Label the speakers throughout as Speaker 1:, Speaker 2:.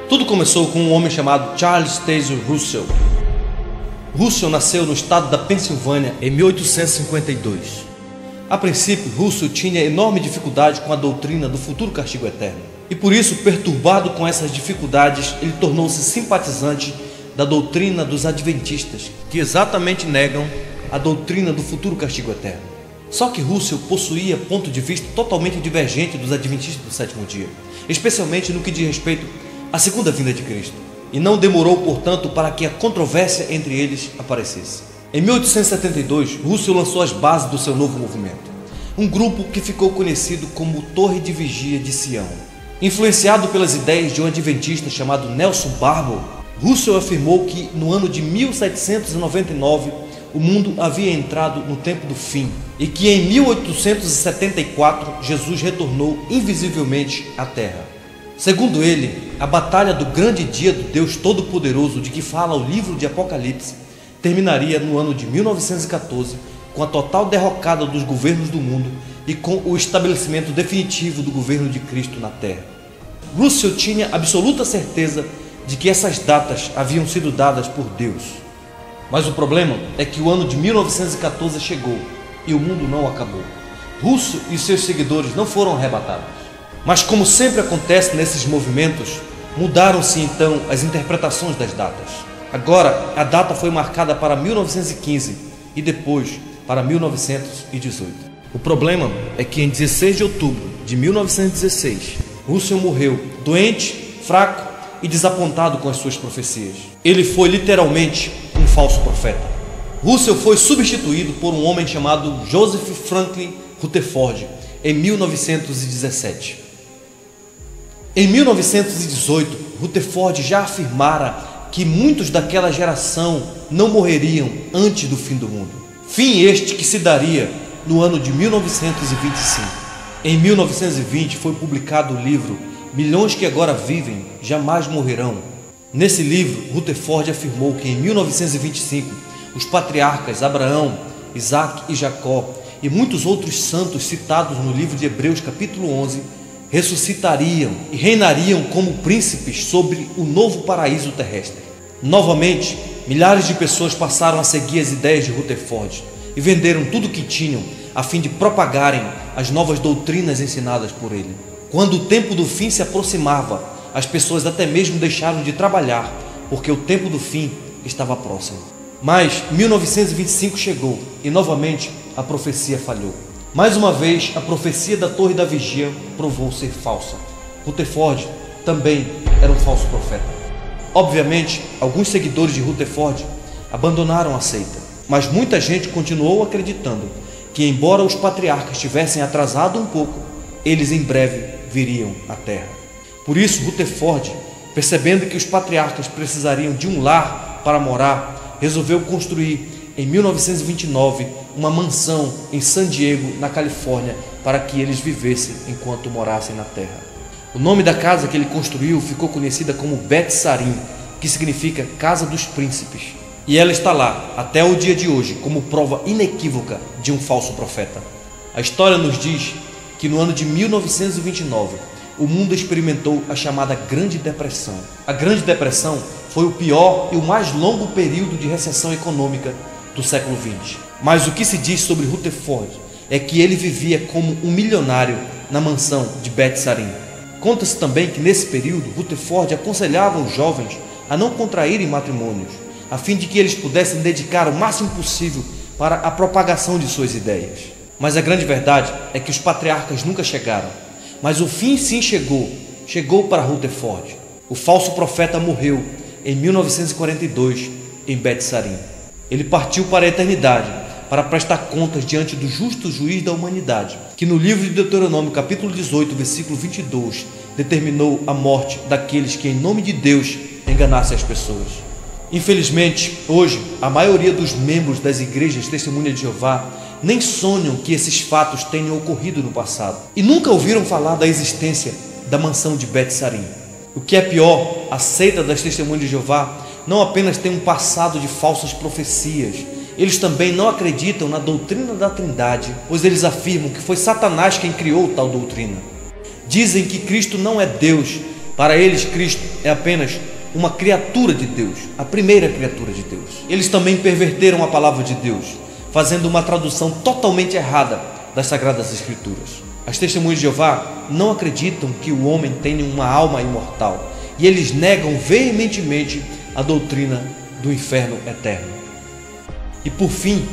Speaker 1: Tudo começou com um homem chamado Charles Taze Russell. Russell nasceu no estado da Pensilvânia em 1852. A princípio, Russell tinha enorme dificuldade com a doutrina do futuro castigo eterno. E por isso, perturbado com essas dificuldades, ele tornou-se simpatizante da doutrina dos adventistas, que exatamente negam a doutrina do futuro castigo eterno. Só que Russell possuía ponto de vista totalmente divergente dos adventistas do sétimo dia, especialmente no que diz respeito à segunda vinda de Cristo. E não demorou, portanto, para que a controvérsia entre eles aparecesse. Em 1872, Russell lançou as bases do seu novo movimento, um grupo que ficou conhecido como Torre de Vigia de Sião. Influenciado pelas ideias de um adventista chamado Nelson Barbour, Russell afirmou que no ano de 1799 o mundo havia entrado no tempo do fim e que em 1874 Jesus retornou invisivelmente à Terra. Segundo ele, a batalha do grande dia do Deus Todo-Poderoso de que fala o livro de Apocalipse terminaria no ano de 1914 com a total derrocada dos governos do mundo e com o estabelecimento definitivo do governo de Cristo na Terra. Russell tinha absoluta certeza de que essas datas haviam sido dadas por Deus. Mas o problema é que o ano de 1914 chegou e o mundo não acabou. Russell e seus seguidores não foram arrebatados. Mas como sempre acontece nesses movimentos, mudaram-se então as interpretações das datas. Agora a data foi marcada para 1915 e depois para 1918. O problema é que em 16 de outubro de 1916, Russell morreu doente, fraco e desapontado com as suas profecias. Ele foi literalmente um falso profeta. Russell foi substituído por um homem chamado Joseph Franklin Rutherford em 1917. Em 1918, Rutherford já afirmara que muitos daquela geração não morreriam antes do fim do mundo. Fim este que se daria no ano de 1925. Em 1920 foi publicado o livro Milhões que Agora Vivem Jamais Morrerão. Nesse livro, Rutherford afirmou que em 1925 os patriarcas Abraão, Isaac e Jacó e muitos outros santos citados no livro de Hebreus capítulo 11 ressuscitariam e reinariam como príncipes sobre o novo paraíso terrestre. Novamente, milhares de pessoas passaram a seguir as ideias de Rutherford e venderam tudo o que tinham a fim de propagarem as novas doutrinas ensinadas por ele. Quando o tempo do fim se aproximava, as pessoas até mesmo deixaram de trabalhar, porque o tempo do fim estava próximo. Mas 1925 chegou e novamente a profecia falhou. Mais uma vez, a profecia da Torre da Vigia provou ser falsa. Rutherford também era um falso profeta. Obviamente, alguns seguidores de Rutherford abandonaram a seita, mas muita gente continuou acreditando que, embora os patriarcas tivessem atrasado um pouco, eles em breve viriam à Terra. Por isso, Rutherford, percebendo que os patriarcas precisariam de um lar para morar, resolveu construir em 1929 uma mansão em San Diego, na Califórnia, para que eles vivessem enquanto morassem na Terra. O nome da casa que ele construiu ficou conhecida como Bet Sarim, que significa Casa dos Príncipes. E ela está lá até o dia de hoje como prova inequívoca de um falso profeta. A história nos diz que no ano de 1929 o mundo experimentou a chamada Grande Depressão. A Grande Depressão foi o pior e o mais longo período de recessão econômica do século XX. Mas o que se diz sobre Rutherford é que ele vivia como um milionário na mansão de Bet Sarim. Conta-se também que nesse período Rutherford aconselhava os jovens a não contraírem matrimônios, a fim de que eles pudessem dedicar o máximo possível para a propagação de suas ideias. Mas a grande verdade é que os patriarcas nunca chegaram. Mas o fim sim chegou para Rutherford. O falso profeta morreu em 1942 em Bet Sarim. Ele partiu para a eternidade para prestar contas diante do justo juiz da humanidade, que no livro de Deuteronômio capítulo 18, versículo 22, determinou a morte daqueles que em nome de Deus enganassem as pessoas. Infelizmente, hoje, a maioria dos membros das igrejas Testemunha de Jeová nem sonham que esses fatos tenham ocorrido no passado e nunca ouviram falar da existência da mansão de Bet Sarim. O que é pior, a seita das Testemunhas de Jeová não apenas tem um passado de falsas profecias, eles também não acreditam na doutrina da Trindade, pois eles afirmam que foi Satanás quem criou tal doutrina. Dizem que Cristo não é Deus Para eles, Cristo é apenas uma criatura de Deus, a primeira criatura de Deus. Eles também perverteram a palavra de Deus, fazendo uma tradução totalmente errada das Sagradas Escrituras. As Testemunhas de Jeová não acreditam que o homem tenha uma alma imortal, e eles negam veementemente a doutrina do inferno eterno. E por fim,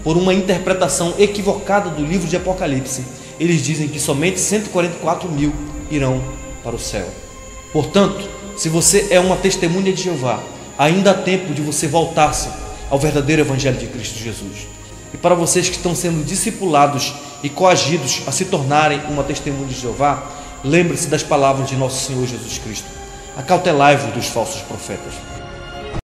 Speaker 1: por uma interpretação equivocada do livro de Apocalipse, eles dizem que somente 144 mil irão para o céu. Portanto, se você é uma testemunha de Jeová, ainda há tempo de você voltar-se ao verdadeiro Evangelho de Cristo Jesus. E para vocês que estão sendo discipulados e coagidos a se tornarem uma testemunha de Jeová, lembre-se das palavras de nosso Senhor Jesus Cristo: acautelai-vos dos falsos profetas.